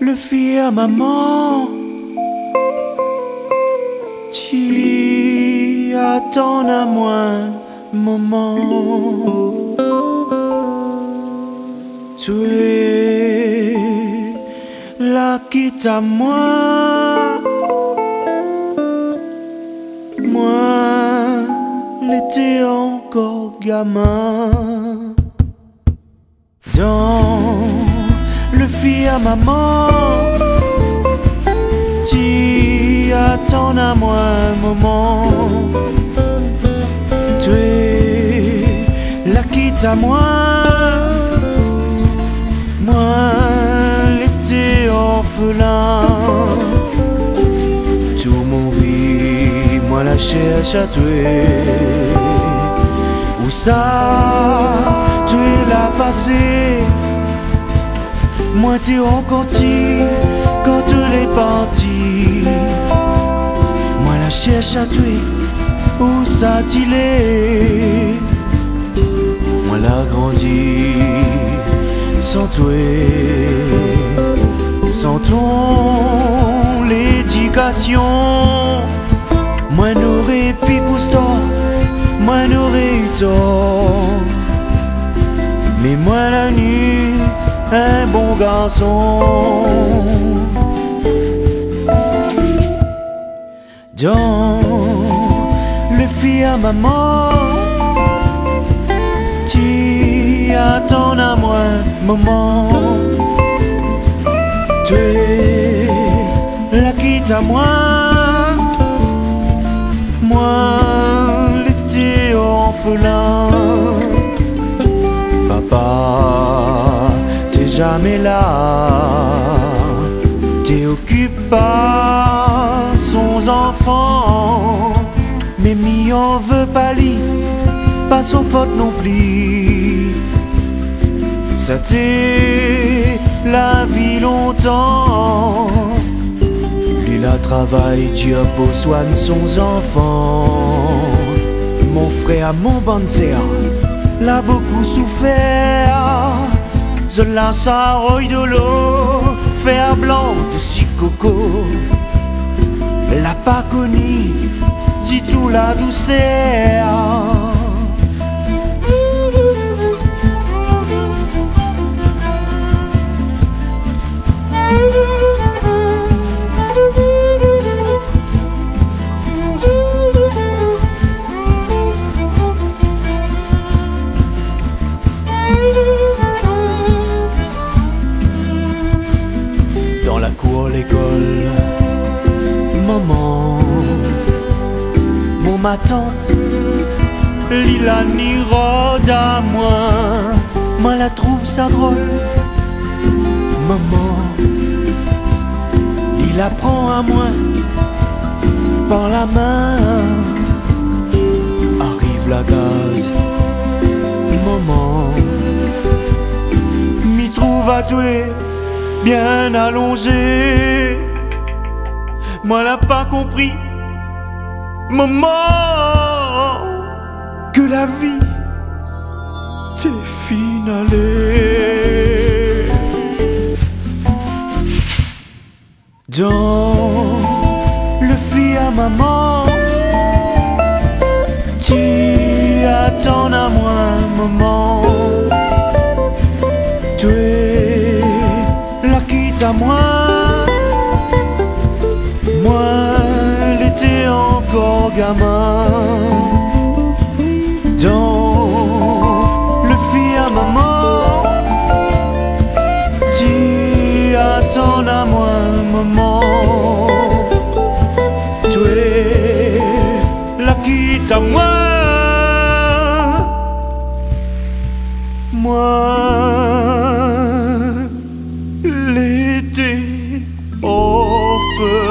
le fils à maman, tu attends à moi, maman. Tu es là qui t'a moi, l'étais encore gamin. Dans le fils à maman, tu attends à moi, maman. Tu es là qui t'a moi, l'étais orphelin. Tout mon vie, moi la cherche à tuer. Où ça, tu es là passé. Moi t'es encore petit quand tu l'es parti. Moi la cherche à tuer. Où ça t'il est. Moi la grandi sans toi, sans ton l'éducation. Moi n'aurais pu pousser, moi n'aurais eu tort. Mais moi la nuit, un bon garçon. Dans le fils à maman, tu attends à moi, maman. Tu es la quitte à moi, l'étais orphelin. Papa, t'es jamais là, t'es occupé par son enfant. Mais mi en veut pas lui, pas son faute non plus. Ça t'est la vie longtemps. Lui la travail, Dieu pour soigner son enfant. Mon frère, mon bon sœur, l'a beaucoup souffert. Je lance à roy de l'eau, fer blanc de coco. L'a pas connu, dit tout la douceur. Dans la cour, l'école, maman, ma tante, Lila ni rôde à moi la trouve ça drôle. Maman, Lila prend à moi par la main. Arrive la gaz, maman, m'y trouve à tuer, bien allongé. Moi l'a pas compris, maman, que la vie c'est finalé. Dans le fils à maman, tu attends à moi, maman. Tu es la quitte à moi, l'étais encore gamin. Dans le fils à maman, tu attends à moi, maman. Tu es la quitte à moi, l'étais orphelin.